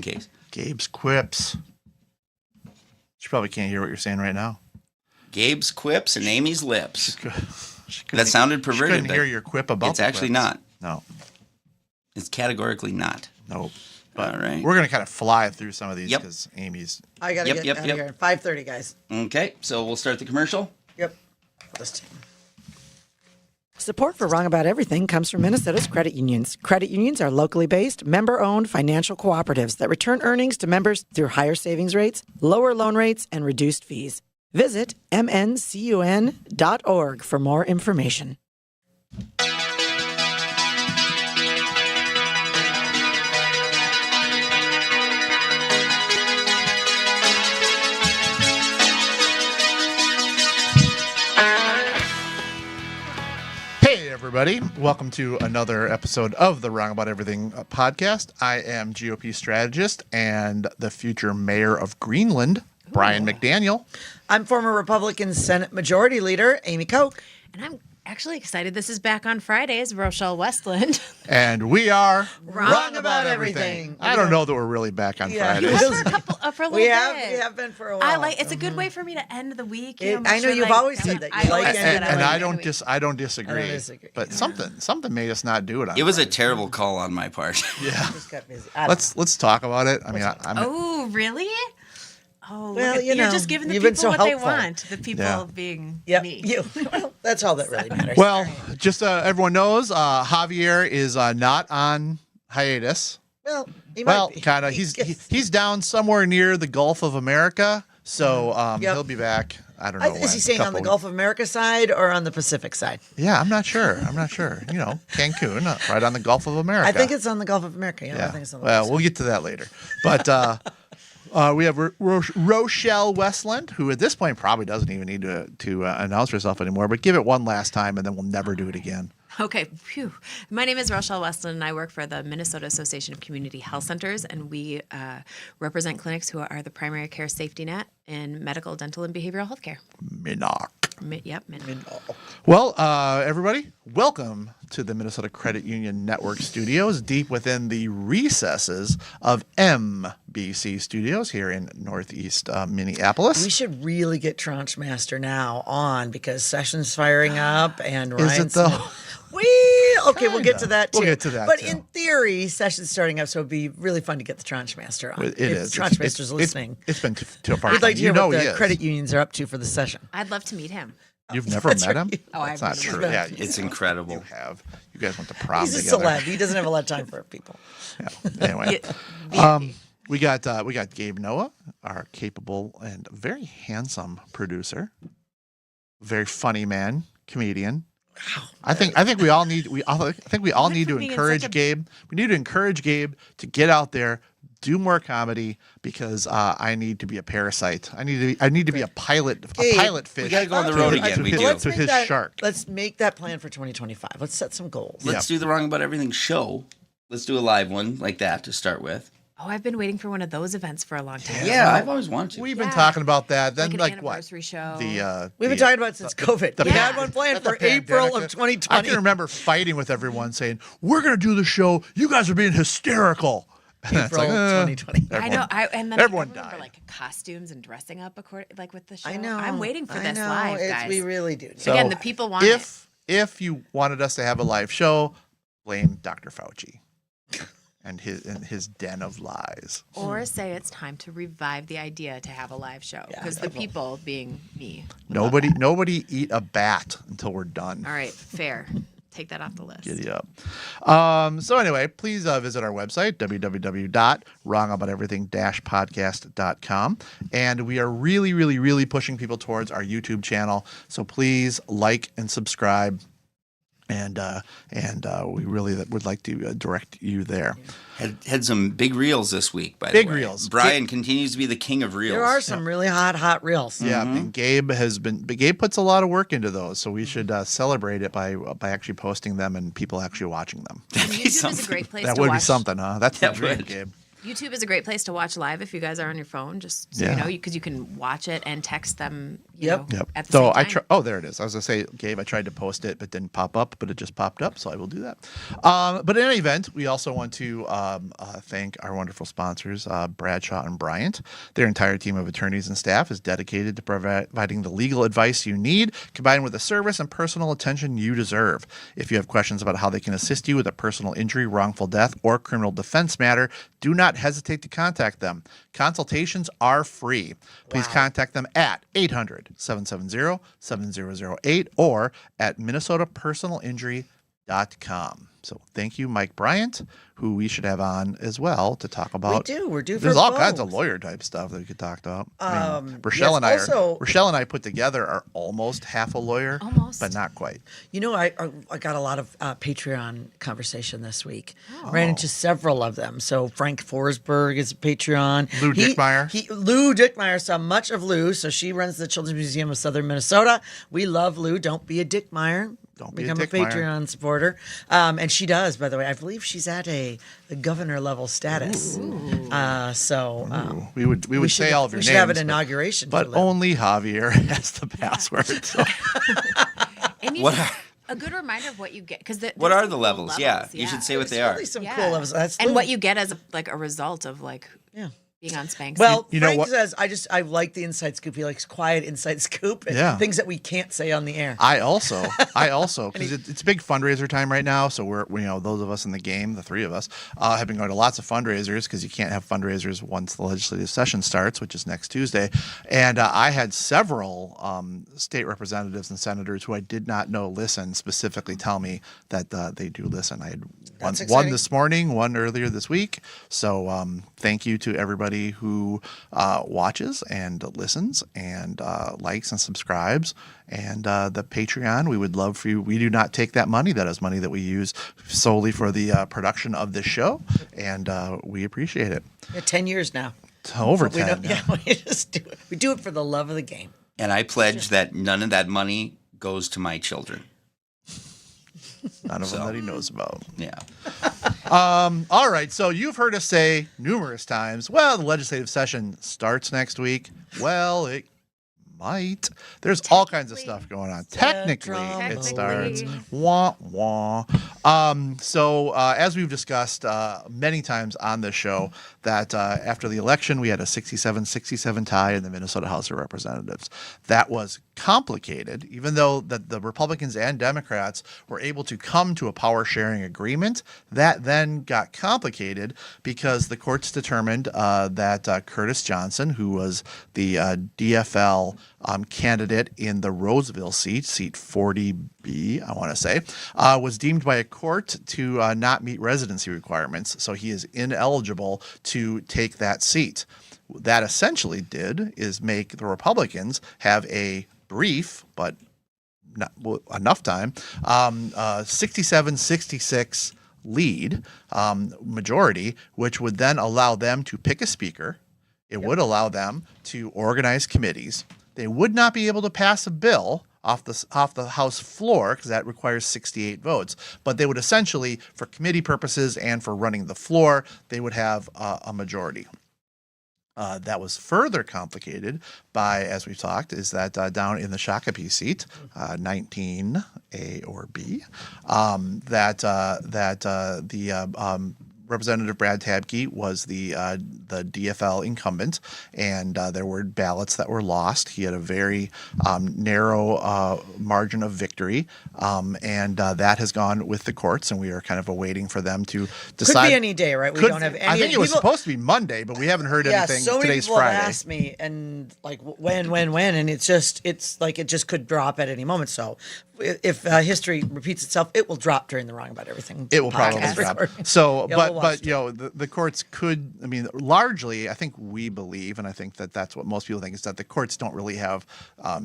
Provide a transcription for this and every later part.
in case. Gabe's quips. She probably can't hear what you're saying right now. Gabe's quips and Amy's lips. She That sounded perverted. She couldn't hear your quip about It's the actually quips. not. No. It's categorically not. Nope. But all right. We're going to kind of fly through some of these Yep. because Amy's... I got to get out of here. 5:30, guys. Okay, so we'll start the commercial. Yep. Support for Wrong About Everything comes from Minnesota's credit unions. Credit unions are locally based, member-owned financial cooperatives that return earnings to members through higher savings rates, lower loan rates, and reduced fees. Visit mncun.org for more information. Hey, everybody. Welcome to another episode of the Wrong About Everything podcast. I am GOP strategist and the future mayor of Greenland, Brian McDaniel. I'm former Republican Senate Majority Leader Amy Koch. And I'm actually excited. This is back on Fridays, Rochelle Westland. And we are Wrong About Everything. I don't know that we're really back on Fridays. For a little We bit. have been for a while. It's a good way for me to end the week. I know you've always said that. You like And, ending I the don't week. I don't disagree. But something made us not do it. It was a terrible call on my part. Yeah. Just got busy. Let's talk about it. I mean, I'm Oh, really? Oh, Well, look at, you you're know, just giving the you've people been so what they helpful. want. The people Yeah. being Yep. me. You. Well, that's all that really matters. well, just everyone knows Javier is not on hiatus. Well, he might be. Kind of. He's down somewhere near the Gulf of America, so Yep. he'll be back. I don't know. Is he saying on the Gulf of America side or on the Pacific side? Yeah, I'm not sure. You know, Cancun, right on the Gulf of America. I think it's on the Gulf of America. Yeah, I Yeah. think it's on the Well, Gulf. we'll get to that later. But we have Rochelle Westland, who at this point probably doesn't even need to announce herself anymore. But give it one last time, and then we'll never do it again. Okay. Phew. My name is Rochelle Westland, and I work for the Minnesota Association of Community Health Centers, and we represent clinics who are the primary care safety net in medical, dental, and behavioral health care. Minoc. Yep. Well, everybody, welcome to the Minnesota Credit Union Network studios, deep within the recesses of MBC Studios here in Northeast Minneapolis. We should really get Tranche Master now on because session's firing up and Is Ryan it though? Smith- we'll get to that too. We'll get to that, But too. in theory, session's starting up, so it'd be really fun to get the Tranche Master on. It if is. Tranche Master's listening. It's been to a part. We'd like to hear what he the is. credit unions are up to for the session. I'd love to meet him. You've never That's met right. him? Oh, That's I've not never true. met Yeah, It's incredible. You have. You guys went to prom He's a together. celeb. He doesn't have a lot of time for people. Yeah. Anyway, we got Gabe Noah, our capable and very handsome producer, very funny man, comedian. I think we all need to from being encourage such a- Gabe. We need to encourage Gabe to get out there, do more comedy because I need to be a parasite. I need to be a pilot Gabe, fish. we gotta go on the road again. We do. To his shark. Let's make that plan for 2025. Let's set some goals. Let's do the Wrong About Everything show. Let's do a live one like that to start with. Oh, I've been waiting for one of those events for a long time. Yeah, I've always wanted to. We've been Yeah. talking about that. Then Like an what? anniversary show. We've been talking about it since COVID. We pan- had one planned the for April pandemic. of 2020. I can remember fighting with everyone saying, "We're going to do the show. You guys are being hysterical." And it's April like, 2020. I know. And then everyone I remember, died. like costumes and dressing up like with the show. I know. I'm waiting for I this know. live, guys. We really do. So Again, the people want it. If you wanted us to have a live show, blame Dr. Fauci and his den of lies. Or say it's time to revive the idea to have a live show. Because the people being me. Nobody eat a bat until we're done. All right, fair. Take that off the list. Giddy up. So anyway, please visit our website, www.wrongabouteverything-podcast.com. And we are really, really, really pushing people towards our YouTube channel. So please like and subscribe. And we really would like to direct you there. Had some big reels this week, by the way. Big reels. Brian continues to be the king of reels. There are some really hot reels. Yeah, and Gabe puts a lot of work into those, so we should celebrate it by actually posting them and people actually watching them. YouTube is a great place That to would watch. be something, huh? That's the That dream, would. Gabe. YouTube is a great place to watch live if you guys are on your phone, just so Yeah. you know, because you can watch it and text them, Yep. know, Yep. at the So same I time. oh, there it is. I was gonna say, Gabe, I tried to post it, but didn't pop up, but it just popped up, so I will do that. But in any event, we also want to thank our wonderful sponsors, Bradshaw and Bryant. Their entire team of attorneys and staff is dedicated to providing the legal advice you need, combined with the service and personal attention you deserve. If you have questions about how they can assist you with a personal injury, wrongful death, or criminal defense matter, do not hesitate to contact them. Consultations are free. Please contact them at 800-770-7008 or at minnesotapersonalinjury.com. So thank you, Mike Bryant, who we should have on as well to talk about. We do. We're due for There's all kinds of both. lawyer type stuff that we could talk about. yes, Rochelle and I also- Rochelle and I put together are almost half a lawyer, Almost. but not quite. You know, I got a lot of Patreon conversation this week. Ran into several of them. So Frank Forsberg is a Patreon. Lou Dickmeyer. Lou Dickmeyer saw much of Lou. So she runs the Children's Museum of Southern Minnesota. We love Lou. Don't be a Dickmeyer. Don't be a Become a Dickmeyer. Patreon supporter. And she does, by the way. I believe she's at a governor level status. We would say all of your we names. should have an but- inauguration. But for Lou. only Javier has the password. So. And you What should- are- a good reminder of what you get because What are the levels? Yeah, you should say what they are. Really some Yeah. cool levels. That's and Lou. what you get as a result of like Yeah. being on Spanx. Well, You know Frank what- says I like the inside scoop. He likes quiet inside scoop. And Yeah. things that we can't say on the air. I also, because it's big fundraiser time right now. So we're those of us in the game, the three of us, have been going to lots of fundraisers because you can't have fundraisers once the legislative session starts, which is next Tuesday. And I had several state representatives and senators who I did not know listen specifically tell me that they do listen. I had one exciting. this morning, one earlier this week. So thank you to everybody who watches and listens and likes and subscribes. And the Patreon, we would love for you. We do not take that money. That is money that we use solely for the production of this show. And we appreciate it. 10 years now. It's over We 10 don't, now. yeah, we just do it. We do it for the love of the game. And I pledge that none of that money goes to my children. None of them that he knows about. Yeah. All right. So you've heard us say numerous times, well, the legislative session starts next week. Well, it might. There's all kinds of stuff going on. Technically, it starts. Wah, wah. So as we've discussed many times on this show, that after the election, we had a 67-67 tie in the Minnesota House of Representatives. That was complicated, even though the Republicans and Democrats were able to come to a power sharing agreement. That then got complicated because the courts determined that Curtis Johnson, who was the DFL candidate in the Roseville seat 40B, I want to say, was deemed by a court to not meet residency requirements. So he is ineligible to take that seat. That essentially did is make the Republicans have a brief, but not enough time, 67-66 lead majority, which would then allow them to pick a speaker. It would allow them to organize committees. They would not be able to pass a bill off the House floor because that requires 68 votes. But they would essentially, for committee purposes and for running the floor, they would have a majority. That was further complicated by, as we've talked, is that down in the Shakopee seat, 19A or B, the Representative Brad Tabke was the DFL incumbent, and there were ballots that were lost. He had a very narrow margin of victory, and that has gone with the courts, and we are kind of awaiting for them to decide. Could be any day, right? We don't have any. I think it was people- supposed to be Monday, but we haven't heard anything. So many Today's people Friday. have asked me, and like when, and it's like it just could drop at any moment. So if history repeats itself, it will drop during the Wrong About Everything. It will probably podcast drop. recording. So, Yeah, but we'll watch the courts could. I mean, largely, I think we believe, and I think that that's what most people think, is that the courts don't really have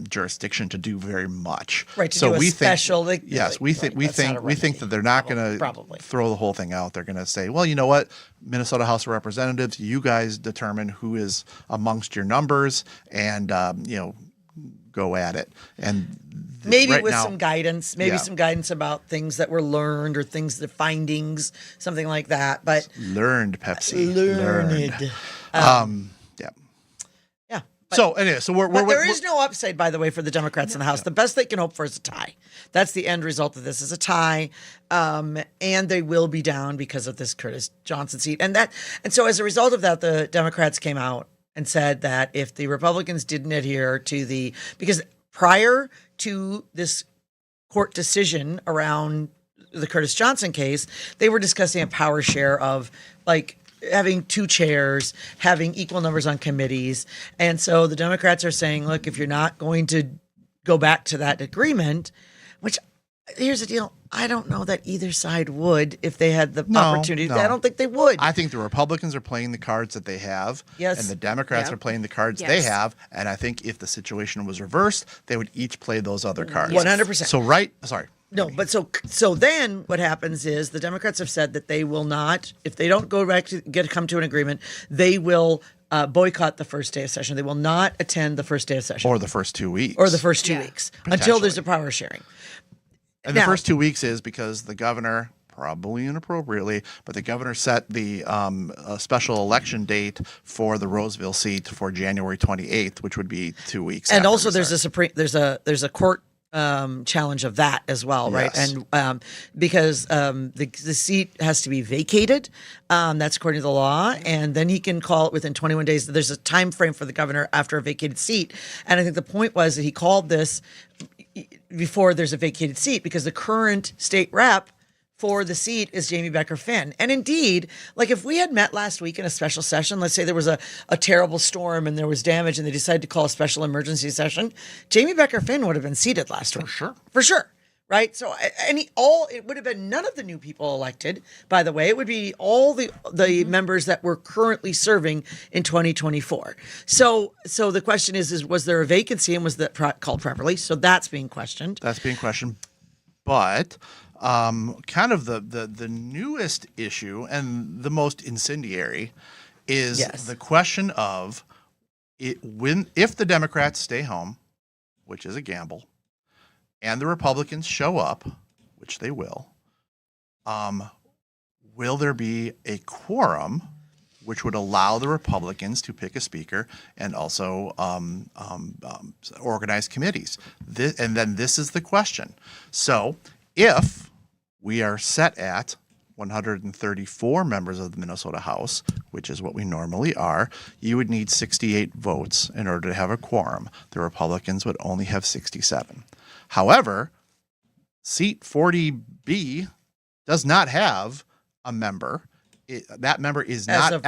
jurisdiction to do very much. Right, to so do a we special, think, like- yes, we right, think we that's not think a we think remedy. that they're not going Probably. to throw the whole thing out. They're going to say, well, you know what, Minnesota House of Representatives, you guys determine who is amongst your numbers, and go at it. And Maybe right with now- some guidance, Yeah. some guidance about things that were learned or things, the findings, something like that. But learned Pepsi. learned. Yeah. Yeah. So anyway, But there is no upside, by the way, for the Democrats in the House. The best they can hope for is a tie. That's the end result of this, is a tie, and they will be down because of this Curtis Johnson seat. And so as a result of that, the Democrats came out and said that if the Republicans didn't adhere to because prior to this court decision around the Curtis Johnson case, they were discussing a power share of like having 2 chairs, having equal numbers on committees. And so the Democrats are saying, look, if you're not going to go back to that agreement, which here's the deal. I don't know that either side would if they had the opportunity. No. I don't think they would. I think the Republicans are playing the cards that they have, Yes. and the Democrats are playing the cards they have. And I think if the situation was reversed, they would each play those other cards. 100%. So sorry. No, but so then what happens is the Democrats have said that they will not, if they don't go back to come to an agreement, they will boycott the first day of session. They will not attend the first day of session. Or the first 2 weeks. Or the first 2 weeks until there's a power sharing. And the first 2 weeks is because the governor, probably inappropriately, but the governor set the special election date for the Roseville seat for January 28th, which would be 2 weeks. And after also we start. there's a court challenge of that as well, right? Yes. And because the seat has to be vacated, that's according to the law, and then he can call it within 21 days. There's a time frame for the governor after a vacated seat, and I think the point was that he called this before there's a vacated seat because the current state rep for the seat is Jamie Becker Finn. And indeed, like if we had met last week in a special session, let's say there was a terrible storm and there was damage and they decided to call a special emergency session, Jamie Becker Finn would have been seated last week. For sure. Right? So it would have been none of the new people elected, by the way. It would be all the members that were currently serving in 2024. So the question is was there a vacancy and was that called properly? So that's being questioned. But kind of the newest issue and the most incendiary is the question of if the Democrats stay home, which is a gamble, and the Republicans show up, which they will there be a quorum which would allow the Republicans to pick a speaker and also organize committees? And then this is the question. So if we are set at 134 members of the Minnesota House, which is what we normally are, you would need 68 votes in order to have a quorum. The Republicans would only have 67. However, seat 40B does not have a member. That member is not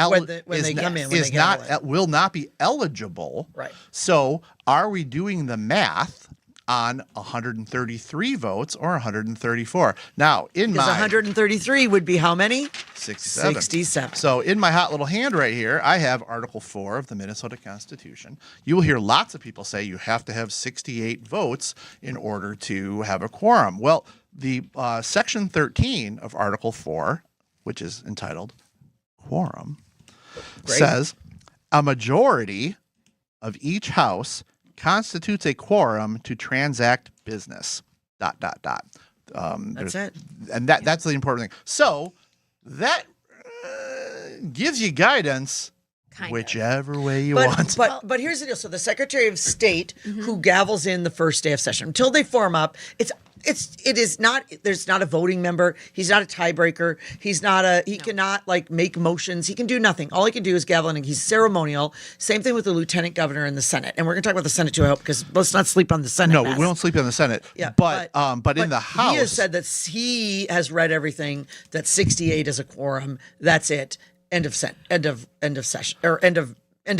will not be eligible. Right. So, are we doing the math on 133 votes or 134? Now, because 133 would be how many? 67. 67. So in my hot little hand right here, I have Article 4 of the Minnesota Constitution. You will hear lots of people say you have to have 68 votes in order to have a quorum. Well, the Section 13 of Article 4, which is entitled Quorum, says a majority of each house constitutes a quorum to transact business. ... That's it. And that's the important thing. So that gives you guidance whichever way you want. But here's the deal. So the Secretary of State who gavels in the first day of session, until they form up, there's not a voting member. He's not a tiebreaker. He cannot like make motions. He can do nothing. All he can do is gavel in. He's ceremonial. Same thing with the lieutenant governor in the Senate. And we're going to talk about the Senate too, I hope, because let's not sleep on the Senate. No, we don't sleep on the Senate. Yeah, but in the House, he has said that he has read everything. That 68 is a quorum. That's it. End of session or end of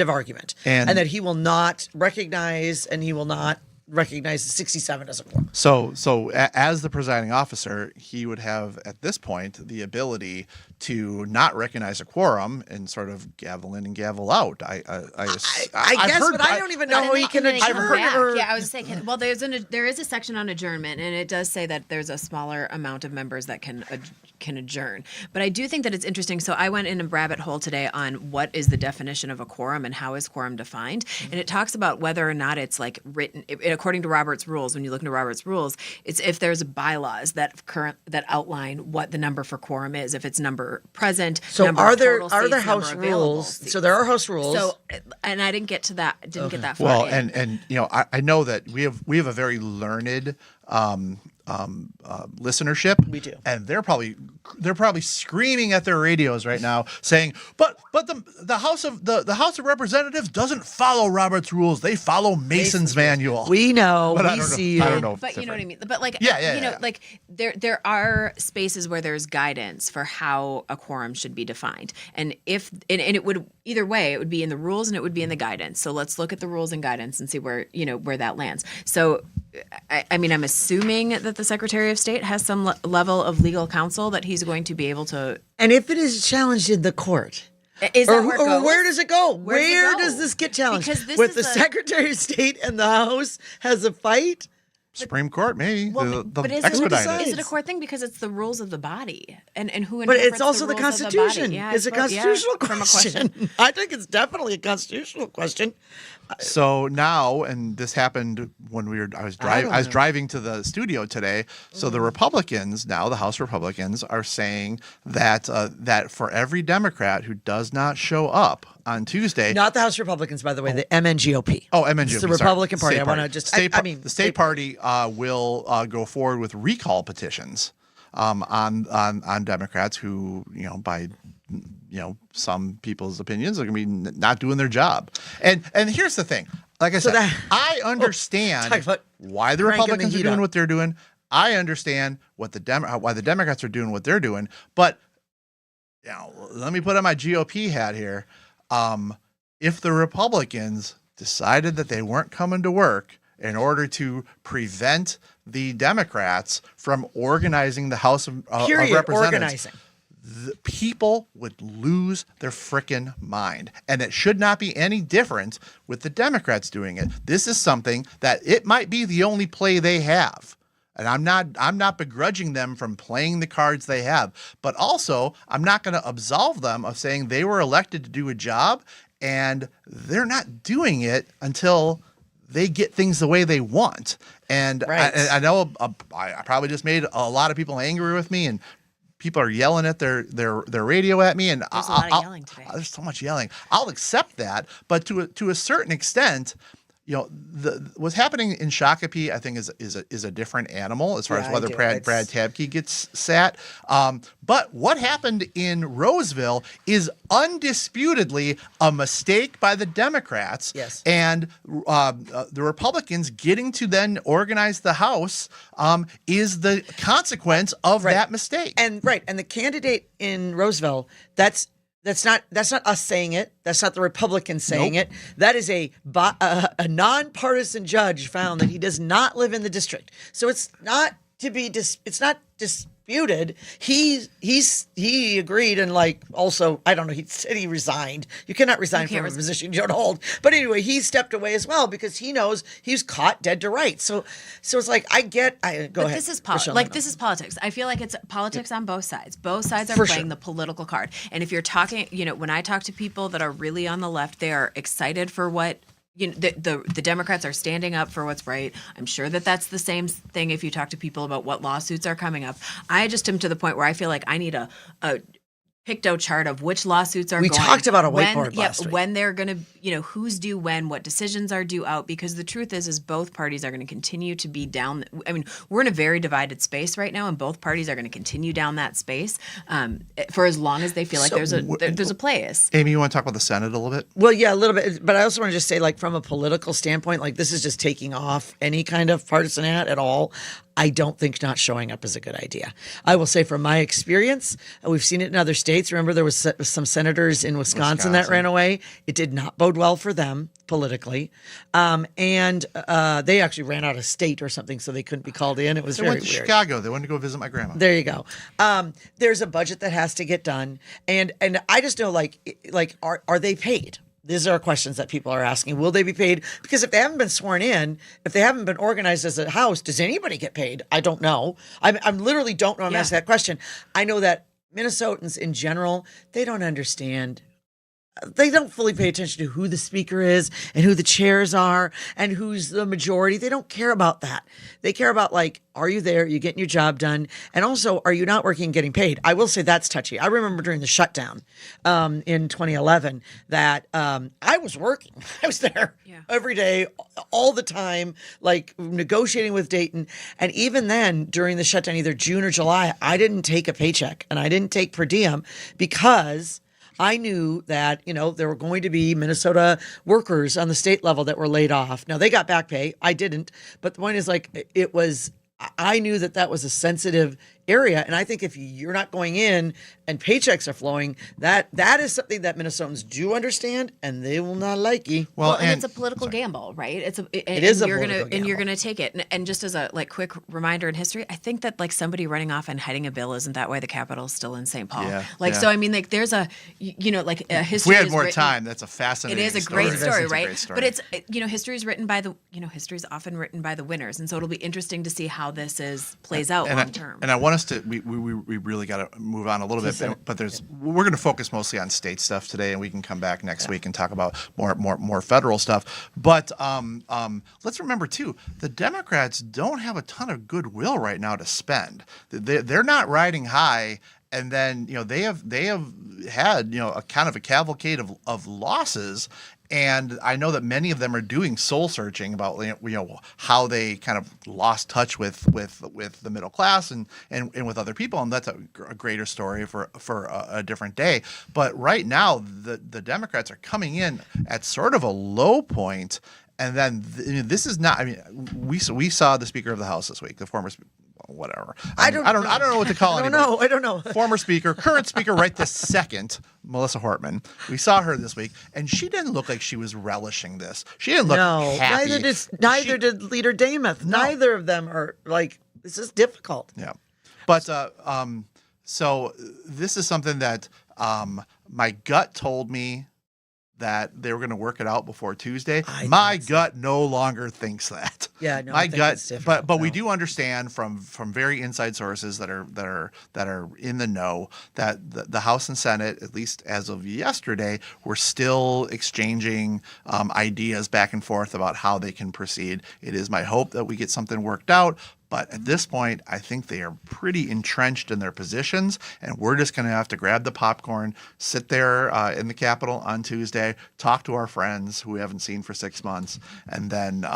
argument. And that he will not recognize the 67 as a quorum. So as the presiding officer, he would have at this point the ability to not recognize a quorum and sort of gavel in and gavel out. I guess, but I don't even know how he can adjourn. Yeah, I was saying. Well, there is a section on adjournment, and it does say that there's a smaller amount of members that can adjourn. But I do think that it's interesting. So I went in a rabbit hole today on what is the definition of a quorum and how is quorum defined, and it talks about whether or not it's like written. A according to Robert's rules, when you look into Robert's rules, it's if there's bylaws that outline what the number for quorum is, if it's number present. So number are of there total are seats, there number house available rules? seats. So there are house rules. So, and I didn't get to that. Get that far. Well, in. and I know that we have a very learned listenership. We do. And they're probably screaming at their radios right now saying, but the House of Representatives doesn't follow Robert's rules. They follow Mason's manual. we know. But We I don't know. see you. I don't know. if But it's you know what I different. mean. But like, Yeah. like there are spaces where there's guidance for how a quorum should be defined, and it would either way, it would be in the rules and it would be in the guidance. So let's look at the rules and guidance and see where that lands. So, I mean, I'm assuming that the Secretary of State has some level of legal counsel that he's going to be able to. And if it is challenged in the court, Is that where it goes? where does it go? Where does it Where go? does this get challenged? Because this With is the a- Secretary of State and the House has a fight? Supreme Court, maybe. Well, the but is expedite it a court thing? Because it's the rules of the body, and who. But interprets it's also the rules of Constitution. body? Yeah, It's a suppose- constitutional from a question. I think it's definitely a constitutional question. So now, and this happened when I was driving to the studio today. So the Republicans now, the House Republicans, are saying that that for every Democrat who does not show up on Tuesday, Not the House Republicans, by the way, the MNGOP. oh, MNGOP, It's the sorry. Republican Party. State I want to just, State I mean, the state party will go forward with recall petitions on Democrats who, by some people's opinions are going to be not doing their job. And here's the thing. Like I said, I understand talk about why the cranking the Republicans are heat doing up. what they're doing. I understand why the Democrats are doing what they're doing. But let me put on my GOP hat here. If the Republicans decided that they weren't coming to work in order to prevent the Democrats from organizing the House of Representatives, organizing. the people would lose their frickin' mind. And it should not be any different with the Democrats doing it. This is something that it might be the only play they have. And I'm not begrudging them from playing the cards they have, but also I'm not going to absolve them of saying they were elected to do a job and they're not doing it until they get things the way they want. And Right. I know I probably just made a lot of people angry with me, and people are yelling at their radio at me, and There's a lot of yelling today. there's so much yelling. I'll accept that, but to a certain extent, what's happening in Shakopee, I think, is a different animal as far Yeah, as I whether do. Brad Tabke gets sat. But what happened in Roseville is undisputedly a mistake by the Democrats. Yes. And the Republicans getting to then organize the House is the consequence of that mistake. And the candidate in Roseville, that's not us saying it. That's not the Republicans saying it. That is a nonpartisan judge found that he does not live in the district. So it's not to be it's not disputed. He agreed, and also, I don't know, he said he resigned. You cannot resign from a position you don't hold. But anyway, he stepped away as well because he knows he's caught dead to rights. So it's like go ahead. This is Michelle, this is politics. I feel like it's politics on both sides. Both sides are For playing sure. the political card. And if you're talking, when I talk to people that are really on the left, they are excited for what the Democrats are standing up for what's right. I'm sure that that's the same thing if you talk to people about what lawsuits are coming up. I just am to the point where I feel like I need a Picto chart of which lawsuits are We going. talked about a whiteboard last week. When they're going to, who's due when, what decisions are due out, because the truth is both parties are going to continue to be down. I mean, we're in a very divided space right now, and both parties are going to continue down that space for as long as they feel like there's a place. Amy, you want to talk about the Senate a little bit? Well, yeah, a little bit. But I also want to just say, from a political standpoint, this is just taking off any kind of partisan hat at all. I don't think not showing up is a good idea. I will say from my experience, and we've seen it in other states. Remember, there was some senators in Wisconsin that ran away. It did not bode well for them politically. And they actually ran out of state or something, so they couldn't be called in. It was They very went to weird. Chicago. They wanted to go visit my grandma. There you go. There's a budget that has to get done. And I just know, are they paid? These are questions that people are asking. Will they be paid? Because if they haven't been sworn in, if they haven't been organized as a house, does anybody get paid? I don't know. I'm literally don't know. I'm asking that question. I know that Minnesotans in general, they don't understand they don't fully pay attention to who the speaker is and who the chairs are and who's the majority. They don't care about that. They care about, like, are you there? Are you getting your job done? And also, are you not working and getting paid? I will say that's touchy. I remember during the shutdown in 2011 that I was working. I was there every day, all the time, like negotiating with Dayton. And even then, during the shutdown, either June or July, I didn't take a paycheck and I didn't take per diem because I knew that, there were going to be Minnesota workers on the state level that were laid off. Now, they got back pay. I didn't. But the point is, I knew that was a sensitive area. And I think if you're not going in and paychecks are flowing, that is something that Minnesotans do understand, and they will not like you. Well, and it's a political gamble, right? It is a political gamble. And you're gonna take it. And just as a quick reminder in history, I think that somebody running off and hiding a bill isn't that why the Capitol's still in St. Paul. So I mean, there's a a history. If we had more time, that's a fascinating. It is a great story, right? Great story. But it's history is written by history is often written by the winners, and so it'll be interesting to see how this plays out long term. And I want us to we really got to move on a little bit, but we're going to focus mostly on state stuff today, and we can come back next week and talk about more federal stuff. But let's remember too, the Democrats don't have a ton of goodwill right now to spend. They're not riding high. And then they have had a kind of a cavalcade of losses, and I know that many of them are doing soul searching about how they kind of lost touch with the middle class and with other people, and that's a greater story for a different day. But right now the Democrats are coming in at sort of a low point, and then this is not. I mean, we saw the Speaker of the House this week, the former. Whatever. I don't know what to call it. I don't know. Former speaker, current speaker right this second, Melissa Hortman. We saw her this week, and she didn't look like she was relishing this. She didn't look happy. Neither did Leader Damath. No. Neither of them are this is difficult. Yeah. But so this is something that my gut told me that they were going to work it out before Tuesday. My gut no longer thinks that. Yeah, no, my gut. But we do understand from very inside sources that are in the know that the House and Senate, at least as of yesterday, were still exchanging ideas back and forth about how they can proceed. It is my hope that we get something worked out. But at this point, I think they are pretty entrenched in their positions, and we're just going to have to grab the popcorn, sit there in the Capitol on Tuesday, talk to our friends who we haven't seen for 6 months, and then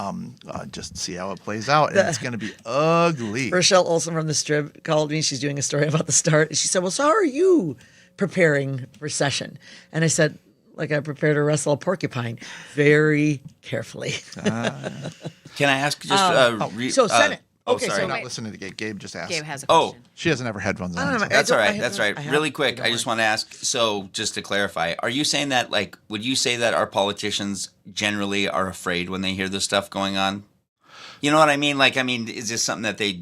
just see how it plays out. And it's going to be ugly. Rochelle Olson from the Strip called me. She's doing a story about the start. She said, well, so how are you preparing for session? And I said, I prepared to wrestle a porcupine very carefully. Can I ask just so Senate. Okay, sorry. so not listening to Gabe. Gabe just asked. Gabe has a question. She doesn't have her headphones on. That's all right. That's right. Really quick, I just want to ask. So, just to clarify, are you saying that would you say that our politicians generally are afraid when they hear this stuff going on? You know what I mean? Is this something that they?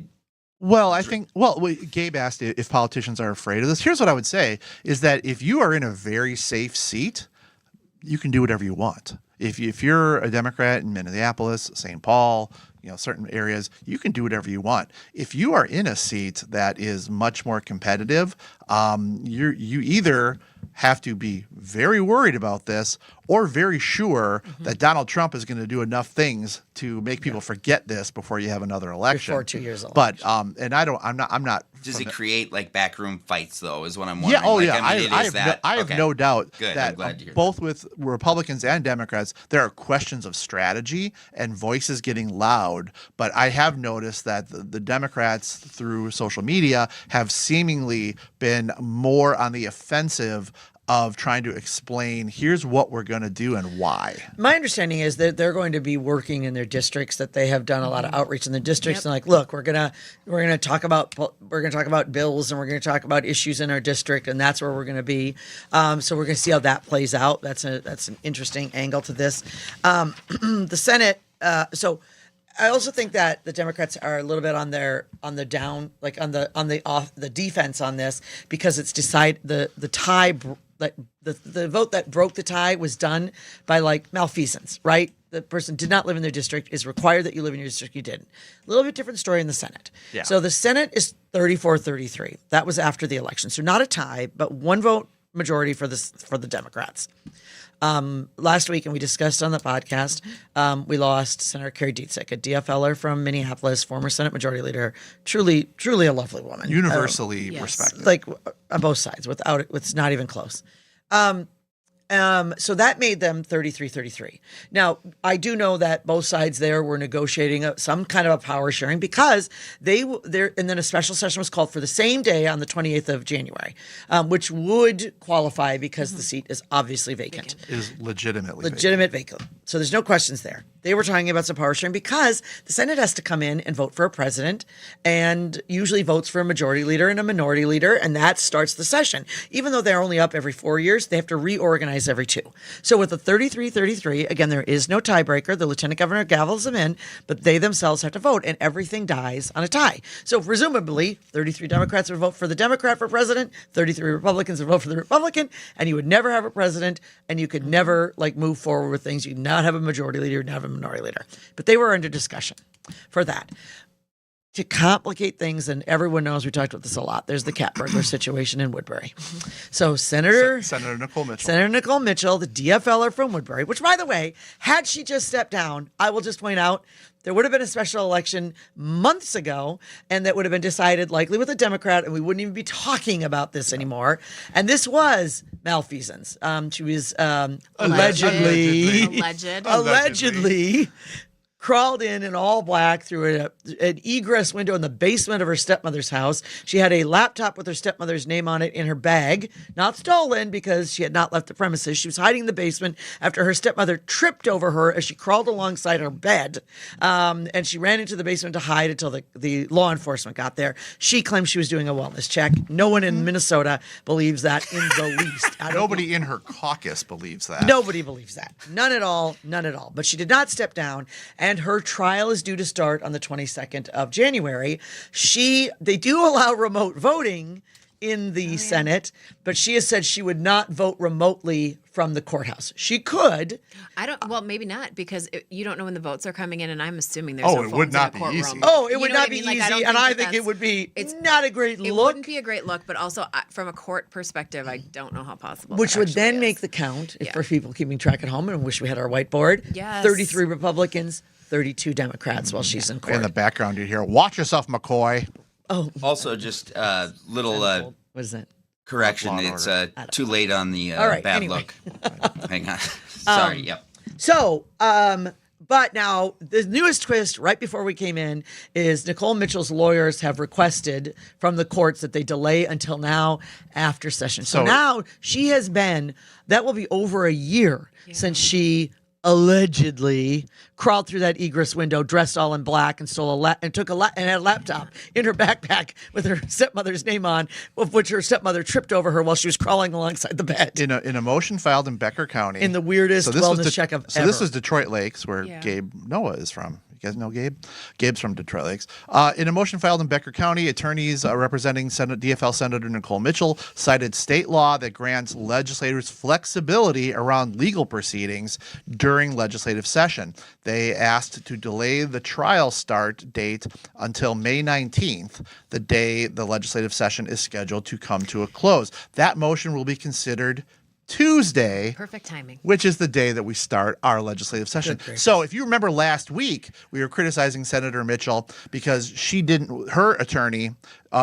Well, I think. Well, Gabe asked if politicians are afraid of this. Here's what I would say: is that if you are in a very safe seat, you can do whatever you want. If you're a Democrat in Minneapolis, St. Paul, certain areas, you can do whatever you want. If you are in a seat that is much more competitive, you either have to be very worried about this or very sure that Donald Trump is going to do enough things to make people forget this before you have another election. Before 2 years old. But and I'm not. Does it create backroom fights though? Is what I'm wondering. Yeah. Oh yeah. I have no doubt Good. that I'm glad to hear both with Republicans and Democrats, there are questions of strategy and voices getting loud. But I have noticed that the Democrats through social media have seemingly been more on the offensive of trying to explain, here's what we're going to do and why. My understanding is that they're going to be working in their districts, that they have done a lot of outreach in their districts, and look, we're gonna talk about bills, and we're gonna talk about issues in our district, and that's where we're gonna be. So we're gonna see how that plays out. That's an interesting angle to this. The Senate. So I also think that the Democrats are a little bit on the down, on the defense on this, because it's the tie. The vote that broke the tie was done by malfeasance, right? The person did not live in their district, is required that you live in your district, you didn't. A little bit different story in the Senate. Yeah. So the Senate is 34-33. That was after the election. So not a tie, but one vote majority for the Democrats. Last week, and we discussed on the podcast, we lost Senator Carrie Dietzich, a DFLer from Minneapolis, former Senate Majority Leader, truly a lovely woman, Universally respected, like on both sides. It's not even close. So that made them 33-33. Now, I do know that both sides there were negotiating some kind of a power sharing because and then a special session was called for the same day on the 28th of January, which would qualify because the seat is obviously vacant. is legitimately vacant. So there's no questions there. They were talking about some power sharing because the Senate has to come in and vote for a president and usually votes for a majority leader and a minority leader, and that starts the session. Even though they're only up every 4 years, they have to reorganize every 2. So with a 33-33, again, there is no tiebreaker. The lieutenant governor gavels them in, but they themselves have to vote, and everything dies on a tie. So presumably, 33 Democrats would vote for the Democrat for president, 33 Republicans would vote for the Republican, and you would never have a president, and you could never move forward with things. You'd not have a majority leader, you'd not have a minority leader. But they were under discussion for that. To complicate things, and everyone knows we talked about this a lot, there's the cat burglar situation in Woodbury. So Senator Nicole Mitchell, the DFLer from Woodbury, which, by the way, had she just stepped down, I will just point out, there would have been a special election months ago, and that would have been decided likely with a Democrat, and we wouldn't even be talking about this anymore. And this was malfeasance. She was allegedly crawled in all black through an egress window in the basement of her stepmother's house. She had a laptop with her stepmother's name on it in her bag, not stolen because she had not left the premises. She was hiding in the basement after her stepmother tripped over her as she crawled alongside her bed. And she ran into the basement to hide until the law enforcement got there. She claimed she was doing a wellness check. No one in Minnesota believes that in the least. Nobody in her caucus believes that. Nobody believes that. None at all. But she did not step down. And her trial is due to start on the 22nd of January. They do allow remote voting in the Senate, but she has said she would not vote remotely from the courthouse. She could. Well, maybe not, because you don't know when the votes are coming in, and I'm assuming there's no it would not be easy. It would not be easy, and I think it would be not a great look. It wouldn't be a great look, but also from a court perspective, I don't know how possible. Which would then make the count, for people keeping track at home, and wish we had our whiteboard, 33 Republicans, 32 Democrats while she's in court. In the background, you hear, "Watch yourself, McCoy." Oh. Also, just little what is that? correction. It's too late on the bad look. Hang on. Sorry. Yep. So, but now the newest twist right before we came in is Nicole Mitchell's lawyers have requested from the courts that they delay until now after session. So now that will be over a year since she allegedly crawled through that egress window dressed all in black and took a laptop in her backpack with her stepmother's name on, of which her stepmother tripped over her while she was crawling alongside the bed. In a motion filed in Becker County. In the weirdest wellness check of ever. So this was Detroit Lakes, where Gabe Noah is from. You guys know Gabe? Gabe's from Detroit Lakes. In a motion filed in Becker County, attorneys representing DFL Senator Nicole Mitchell cited state law that grants legislators flexibility around legal proceedings during legislative session. They asked to delay the trial start date until May 19th, the day the legislative session is scheduled to come to a close. That motion will be considered Tuesday. Perfect timing. Which is the day that we start our legislative session. So if you remember last week, we were criticizing Senator Mitchell because her attorney,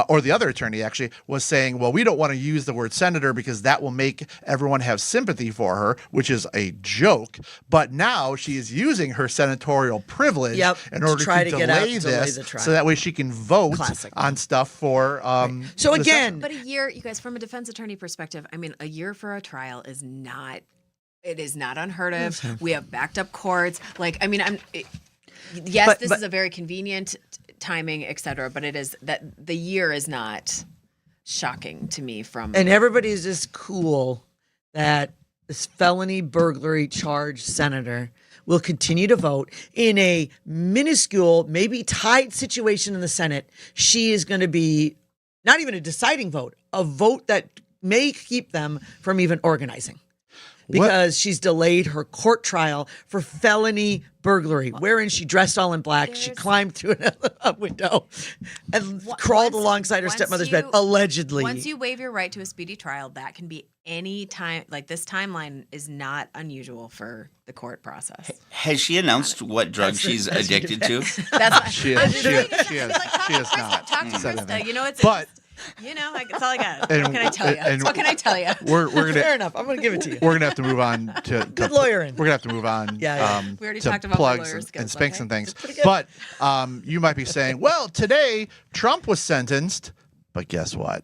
or the other attorney actually, was saying, well, we don't want to use the word senator because that will make everyone have sympathy for her, which is a joke. But now she is using her senatorial privilege in order to delay this so that way she can vote on stuff for So again, but a year, you guys, from a defense attorney perspective, I mean, a year for a trial is not unheard of. We have backed up courts. This is a very convenient timing, et cetera, but it is that the year is not shocking to me and everybody's just cool that this felony burglary charged senator will continue to vote in a minuscule, maybe tied situation in the Senate. She is going to be not even a deciding vote, a vote that may keep them from even organizing. because she's delayed her court trial for felony burglary, wherein she dressed all in black. She climbed through a window and crawled alongside her stepmother's bed, allegedly. Once you waive your right to a speedy trial, that can be any time. Like, this timeline is not unusual for the court process. Has she announced what drug she's addicted to? That's She has not. Talk to said Krista. anything. You know, it's But that's all I got. What can I tell you? What can I tell you? we're gonna Fair enough. I'm going to give it to you. we're gonna have to move on to Good lawyering. We're gonna have to move on. Yeah. We already to talked about my plugs lawyer and skills, spanks okay? and things. But you might be saying, well, today Trump was sentenced, but guess what?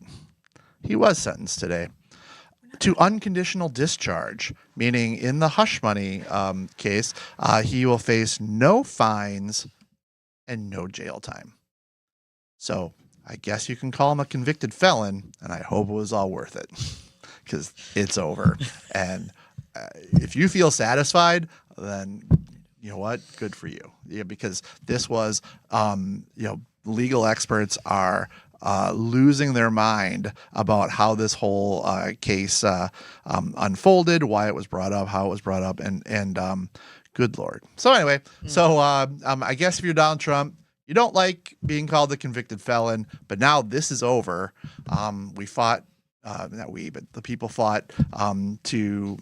He was sentenced today to unconditional discharge, meaning in the hush money case, he will face no fines and no jail time. So I guess you can call him a convicted felon, and I hope it was all worth it because it's over. And if you feel satisfied, then you know what? Good for you. Yeah, because this was, legal experts are losing their mind about how this whole case unfolded, why it was brought up, how it was brought up, and good Lord. So anyway, I guess if you're Donald Trump, you don't like being called the convicted felon, but now this is over. We fought, not we, but the people fought to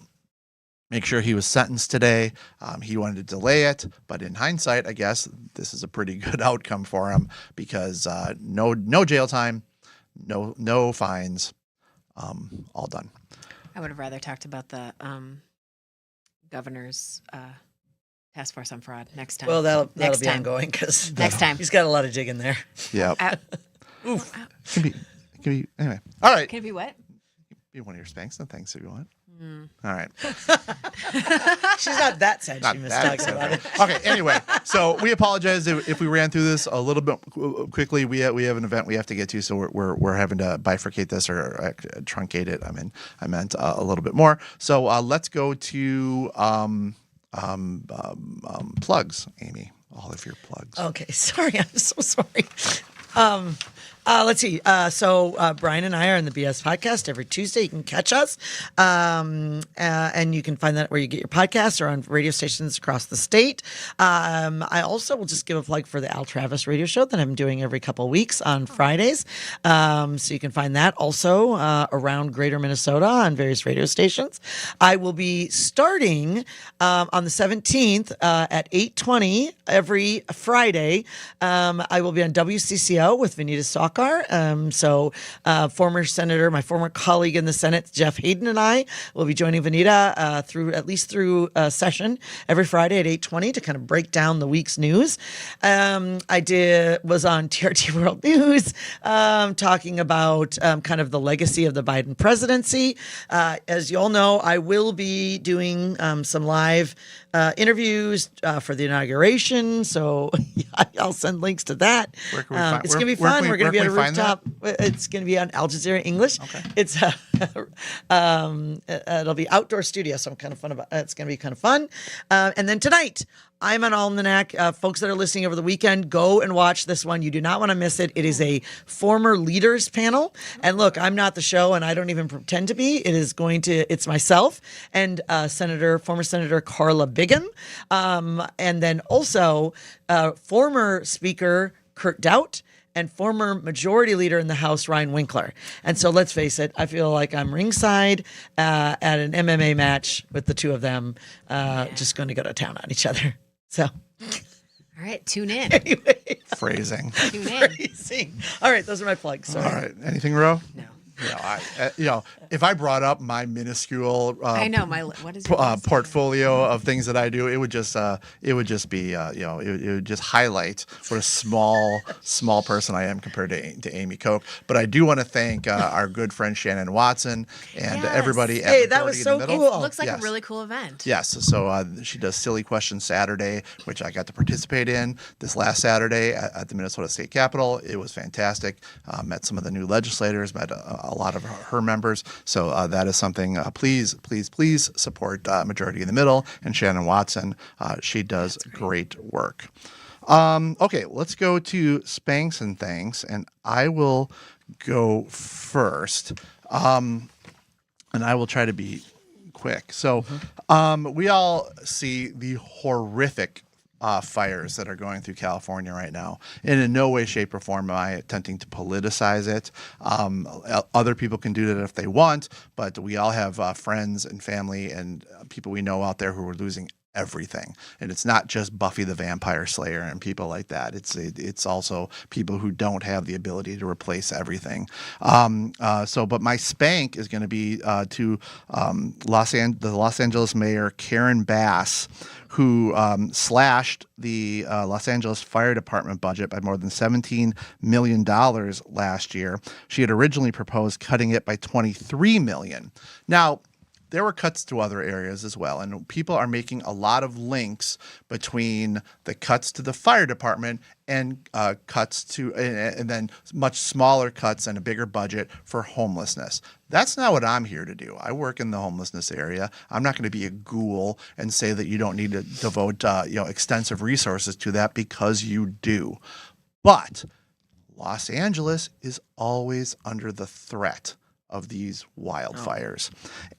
make sure he was sentenced today. He wanted to delay it, but in hindsight, I guess this is a pretty good outcome for him because no jail time, no fines, all done. I would have rather talked about the governor's task force on fraud next time. Well, that'll next be time. ongoing because Next time. he's got a lot of digging there. Yeah. Oof. It can be anyway. All right. Can it be what? Be one of your spanks and things if you want. All right. She's not that sad. Not She missed that talking about it. Okay. Anyway, so we apologize if we ran through this a little bit quickly. We have an event we have to get to, so we're having to bifurcate this or truncate it. I meant a little bit more. So let's go to plugs, Amy. All of your plugs. Okay, sorry. I'm so sorry. Let's see. So Brian and I are in the BS podcast every Tuesday. You can catch us. And you can find that where you get your podcasts or on radio stations across the state. I also will just give a plug for the Al Travis radio show that I'm doing every couple of weeks on Fridays. So you can find that also around Greater Minnesota on various radio stations. I will be starting on the 17th at 8:20 every Friday. I will be on WCCO with Vanita Sokar. Former senator, my former colleague in the Senate, Jeff Hayden, and I will be joining Vanita through session every Friday at 8:20 to kind of break down the week's news. I was on TRT World News talking about kind of the legacy of the Biden presidency. As you all know, I will be doing some live interviews for the inauguration, so I'll send links to that. Where can we find, it's going to be fun. We're going to be on a find rooftop. It's going to be on Al Jazeera English. Okay. It's it'll be outdoor studio, so I'm kind of fun about. It's going to be kind of fun. And then tonight, I'm on Almanac. Folks that are listening over the weekend, go and watch this one. You do not want to miss it. It is a former leaders panel. And look, I'm not the show, and I don't even pretend to be. It's myself and former Senator Carla Bigham, and then also former Speaker Kurt Doubt and former Majority Leader in the House, Ryan Winkler. And so let's face it, I feel like I'm ringside at an MMA match with the two of them, just going to go to town on each other. So, All right, tune in. anyway, Phrasing. Tune in. phrasing. All right, those are my plugs. Sorry. All right. Anything, Ro? No. If I brought up my minuscule, I know what is your list? portfolio of things that I do, it would just be, it would just highlight what a small person I am compared to Amy Koch. But I do want to thank our good friend Shannon Watson and Yes. everybody. Hey, at that was Majority in the so Middle. cool. Looks like Yes. a really cool event. Yes, so she does Silly Questions Saturday, which I got to participate in this last Saturday at the Minnesota State Capitol. It was fantastic. Met some of the new legislators, met a lot of her members. So that is something. Please support Majority in the Middle and Shannon Watson. She does great work. Okay, let's go to Spanks and Thanks, and I will go first. And I will try to be quick. So we all see the horrific fires that are going through California right now. And in no way, shape, or form am I attempting to politicize it. Other people can do that if they want, but we all have friends and family and people we know out there who are losing everything. And it's not just Buffy the Vampire Slayer and people like that. It's also people who don't have the ability to replace everything. But my spank is going to be to the Los Angeles mayor Karen Bass, who slashed the Los Angeles Fire Department budget by more than $17 million last year. She had originally proposed cutting it by $23 million. Now, there were cuts to other areas as well, and people are making a lot of links between the cuts to the fire department and cuts to, and then much smaller cuts and a bigger budget for homelessness. That's not what I'm here to do. I work in the homelessness area. I'm not going to be a ghoul and say that you don't need to devote extensive resources to that, because you do. But Los Angeles is always under the threat of these wildfires.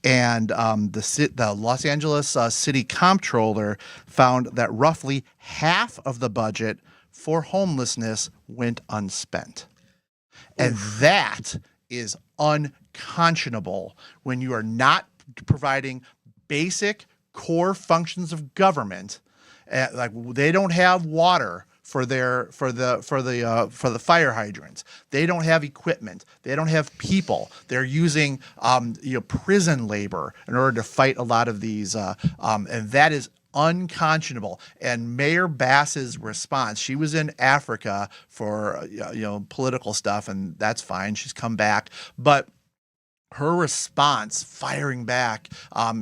And the Los Angeles City Comptroller found that roughly half of the budget for homelessness went unspent. And that is unconscionable when you are not providing basic core functions of government. Like, they don't have water for the fire hydrants. They don't have equipment. They don't have people. They're using prison labor in order to fight a lot of these, and that is unconscionable. And Mayor Bass's response, she was in Africa for political stuff, and that's fine. She's come back, but her response, firing back,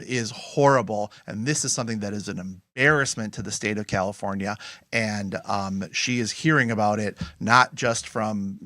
is horrible. And this is something that is an embarrassment to the state of California. And she is hearing about it, not just from,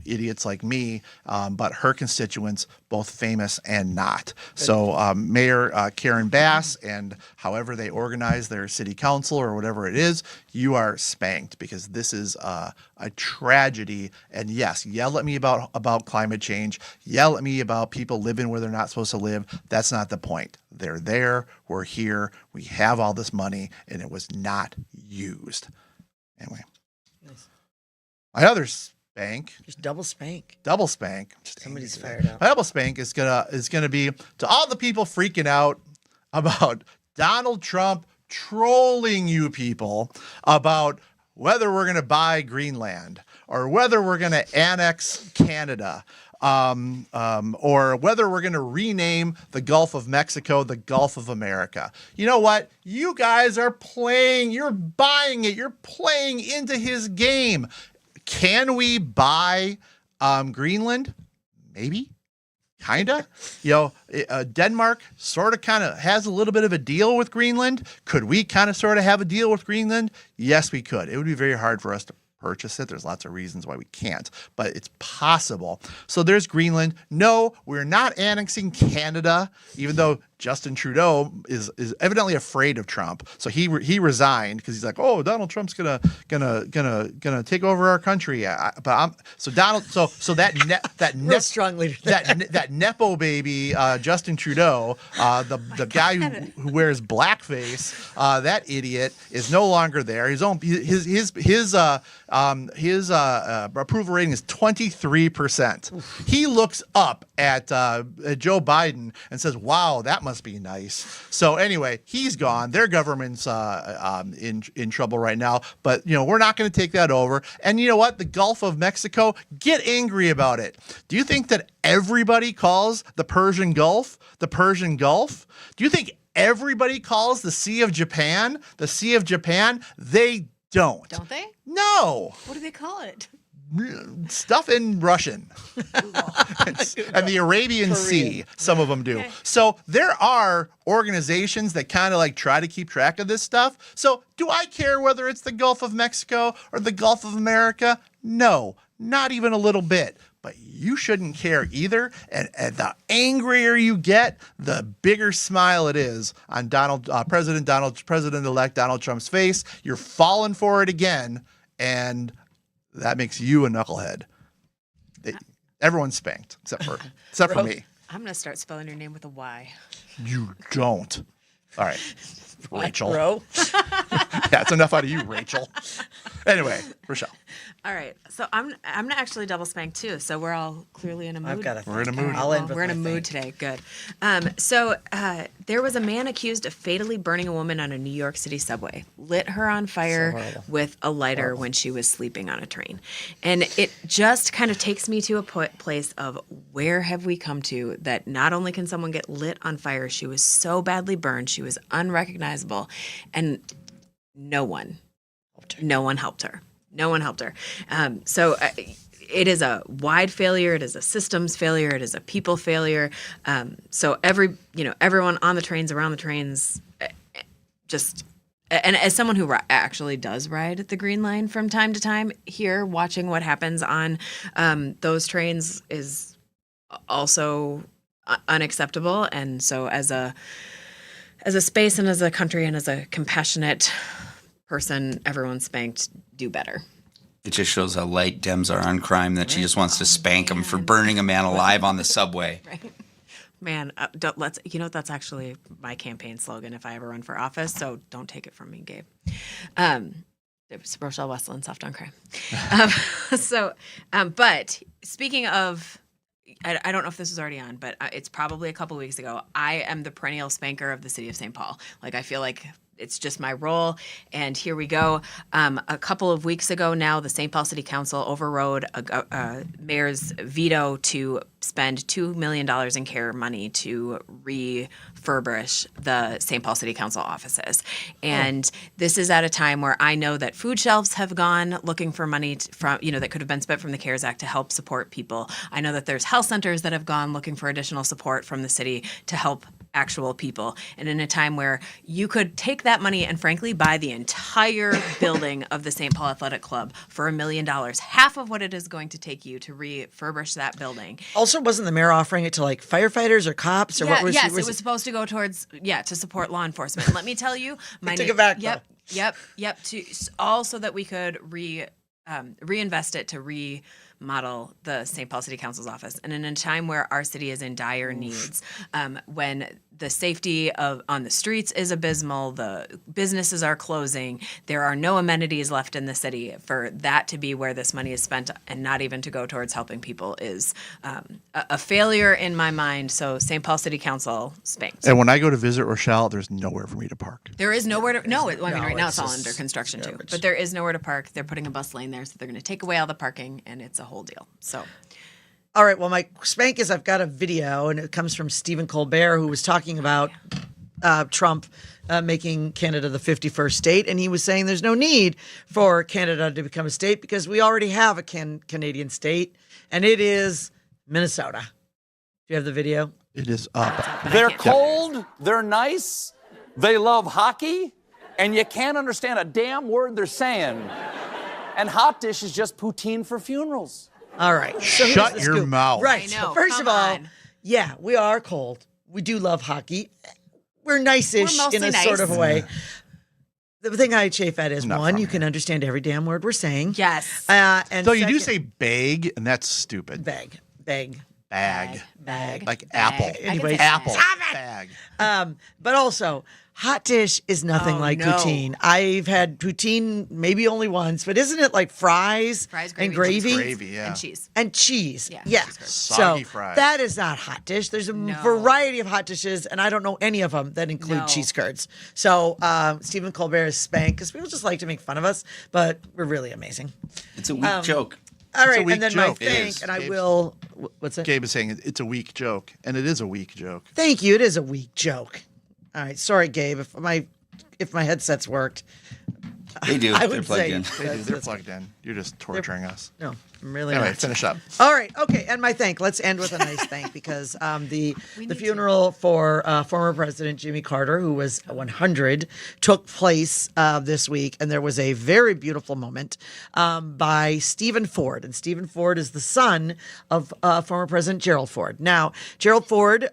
idiots like me, but her constituents, both famous and not. So Mayor Karen Bass, and however they organize their city council or whatever it is, you are spanked, because this is a tragedy. And yes, yell at me about climate change. Yell at me about people living where they're not supposed to live. That's not the point. They're there. We're here. We have all this money, and it was not used. Anyway, Nice. my other spank, Just double spank. Somebody's fired up. My double spank is gonna be to all the people freaking out about Donald Trump trolling you people about whether we're going to buy Greenland or whether we're going to annex Canada, or whether we're going to rename the Gulf of Mexico the Gulf of America. You know what? You guys are playing, you're buying it, you're playing into his game. Can we buy Greenland? Maybe. Kinda. Denmark sort of kind of has a little bit of a deal with Greenland. Could we kind of sort of have a deal with Greenland? Yes, we could. It would be very hard for us to purchase it. There's lots of reasons why we can't, but it's possible. So there's Greenland. No, we're not annexing Canada, even though Justin Trudeau is evidently afraid of Trump. So he resigned because he's like, oh, Donald Trump's gonna take over our country. Real strong leader. that nepo baby Justin Trudeau, the guy who wears blackface, that idiot is no longer there. His approval rating is 23%. He looks up at Joe Biden and says, wow, that must be nice. So anyway, he's gone. Their government's in trouble right now, but we're not going to take that over. And you know what? The Gulf of Mexico, get angry about it. Do you think that everybody calls the Persian Gulf the Persian Gulf? Do you think everybody calls the Sea of Japan the Sea of Japan? They don't. Don't they? No. What do they call it? Stuff in Russian and the Arabian Sea. Some of them do. Okay. So there are organizations that kind of like try to keep track of this stuff. So do I care whether it's the Gulf of Mexico or the Gulf of America? No, not even a little bit. But you shouldn't care either. And the angrier you get, the bigger smile it is on President-elect Donald Trump's face. You're falling for it again, and that makes you a knucklehead. Everyone's spanked except for me. I'm going to start spelling your name with a Y. You don't. All right. Rachel. Bro. Yeah, it's enough out of you, Rachel. Anyway, Rochelle. All right. So I'm gonna actually double spank too. So we're all clearly in a mood. I've got a We're in a thing. mood. All right, I'll well, end with we're in a my mood thing. today. Good. There was a man accused of fatally burning a woman on a New York City subway, lit her on fire horrible. with a lighter when she was sleeping on a train. And it just kind of takes me to a place of where have we come to that not only can someone get lit on fire, she was so badly burned, she was unrecognizable, and no one helped her. No one helped her. It is a wide failure. It is a systems failure. It is a people failure. So everyone on the trains, around the trains, and as someone who actually does ride the Green Line from time to time, here watching what happens on those trains is also unacceptable. And so as a space and as a country and as a compassionate person, everyone spanked, do better. It just shows how light Dems are on crime that she just wants to spank him for burning a man alive on the subway. Right. Man, that's actually my campaign slogan if I ever run for office. So don't take it from me, Gabe. It's Rochelle Westland, soft on crime. But speaking of, I don't know if this was already on, but it's probably a couple weeks ago. I am the perennial spanker of the city of St. Paul. Like, I feel like it's just my role. And here we go. A couple of weeks ago now, the St. Paul City Council overrode a mayor's veto to spend $2 million in care money to refurbish the St. Paul City Council offices. And this is at a time where I know that food shelves have gone looking for money that could have been spent from the CARES Act to help support people. I know that there's health centers that have gone looking for additional support from the city to help actual people. And in a time where you could take that money and frankly buy the entire building of the St. Paul Athletic Club for $1 million, half of what it is going to take you to refurbish that building. Also, wasn't the mayor offering it to like firefighters or cops or what was it was supposed to go towards to support law enforcement. Let me tell you, took it back. Yep. To all so that we could reinvest it to remodel the St. Paul City Council's office. And in a time where our city is in dire needs, when the safety on the streets is abysmal, the businesses are closing, there are no amenities left in the city, for that to be where this money is spent and not even to go towards helping people is a failure in my mind. So St. Paul City Council spanked. And when I go to visit Rochelle, there's nowhere for me to park. There is nowhere to right now it's it's all just under construction too. garbage. But there is nowhere to park. They're putting a bus lane there, so they're going to take away all the parking, and it's a whole deal. So All right. Well, my spank is I've got a video, and it comes from Stephen Colbert, who was talking about Trump making Canada the 51st state. And he was saying there's no need for Canada to become a state because we already have a Canadian state, and it is Minnesota. Do you have the video? It is up. They're cold, they're nice, they love hockey, and you can't understand a damn word they're saying. And hot dish is just poutine for funerals. All right. So here's Shut the your scoop. mouth. Right. I know, First come of all, on. yeah, we are cold. We do love hockey. We're nice-ish We're mostly in a nice. sort of way. The thing I chafe at is, Not one, from you can understand every damn word we're saying. yes, And So you do second- say bag, and that's stupid. bag. Bag. bag. Like apple. I can Anyway, say Apple. bag. Bag. But also, hot dish is nothing Oh, like no. poutine. I've had poutine maybe only once, but isn't it like fries, Fries, and gravy, gravy? Gravy, yeah. and cheese. And cheese. Yeah, Yeah. cheese curds. Soggy So fries. that is not hot dish. There's a No. variety of hot dishes, and I don't know any of them that include No. cheese curds. So Stephen Colbert is spanked because people just like to make fun of us, but we're really amazing. It's a weak joke. All right, weak and then joke. my It thank, is. and I Gabe's- will. What's that? Gabe is saying it's a weak joke, and it is a weak joke. Thank you. It is a weak joke. All right, sorry, Gabe. If my headsets worked, They do. I They're would plugged say in. They're plugged in. You're just torturing us. no, I'm really Anyway, not. finish up. All right, okay, and my thank. Let's end with a nice thank because the need funeral for former President Jimmy Carter, who was 100, took place this week, and there was a very beautiful moment by Stephen Ford, and Stephen Ford is the son of former President Gerald Ford. Now, Gerald Ford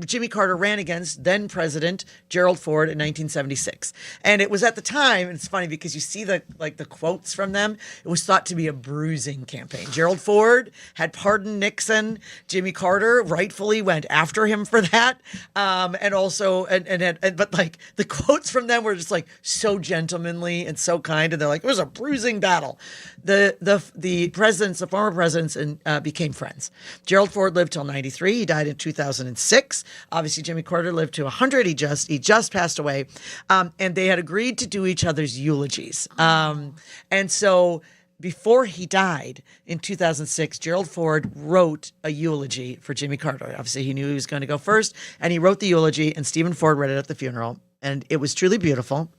Jimmy Carter ran against then President Gerald Ford in 1976. And it was at the time, and it's funny because you see the quotes from them, it was thought to be a bruising campaign. Gerald Ford had pardoned Nixon. Jimmy Carter rightfully went after him for that. And also, but like the quotes from them were just like so gentlemanly and so kind. And they're like, it was a bruising battle. The presidents, the former presidents, became friends. Gerald Ford lived till 93. He died in 2006. Obviously, Jimmy Carter lived to 100. He just passed away. And they had agreed to do each other's eulogies. And so before he died in 2006, Gerald Ford wrote a eulogy for Jimmy Carter. Obviously, he knew he was going to go first. And he wrote the eulogy, and Stephen Ford read it at the funeral. And it was truly beautiful.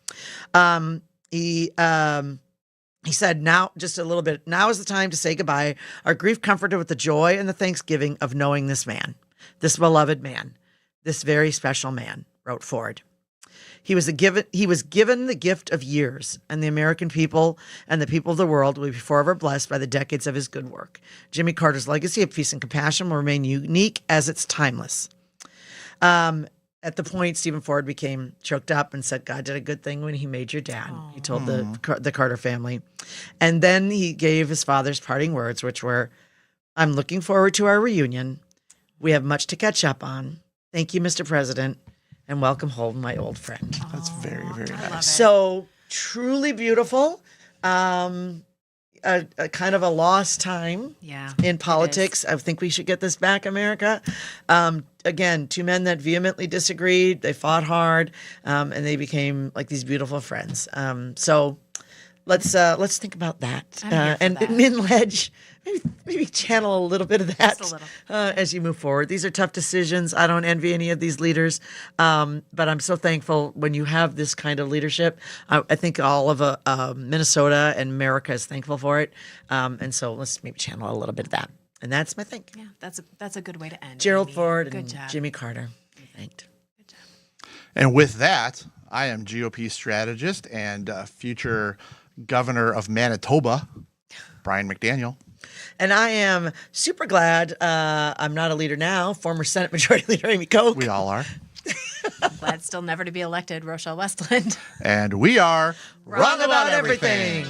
He said, now, just a little bit, now is the time to say goodbye. Our grief comforted with the joy and the thanksgiving of knowing this man, this beloved man, this very special man, wrote Ford. He was given the gift of years, and the American people and the people of the world will be forever blessed by the decades of his good work. Jimmy Carter's legacy of peace and compassion will remain unique as it's timeless. At the point, Stephen Ford became choked up and said, God did a good thing when he made your dad. Aww. He told the Carter family. And then he gave his father's parting words, which were, I'm looking forward to our reunion. We have much to catch up on. Thank you, Mr. President, and welcome home, my old friend. That's very, very nice. So truly beautiful. A kind of a lost time in politics. I think we should get this back, America. Again, two men that vehemently disagreed. They fought hard, and they became like these beautiful friends. So let's think about that. And Min-Ledge, maybe channel a little bit of that as you move forward. These are tough decisions. I don't envy any of these leaders, but I'm so thankful when you have this kind of leadership. I think all of Minnesota and America is thankful for it. And so let's maybe channel a little bit of that. And that's my think. Yeah, that's a good way to end. Gerald Amy. Ford Good and job. Jimmy Carter. Thanked. Good job. And with that, I am GOP strategist and future governor of Manitoba, Brian McDaniel. And I am super glad I'm not a leader now. Former Senate Majority Leader Amy Koch. We all are. Glad still never to be elected, Rochelle Westland. And we are Wrong about everything.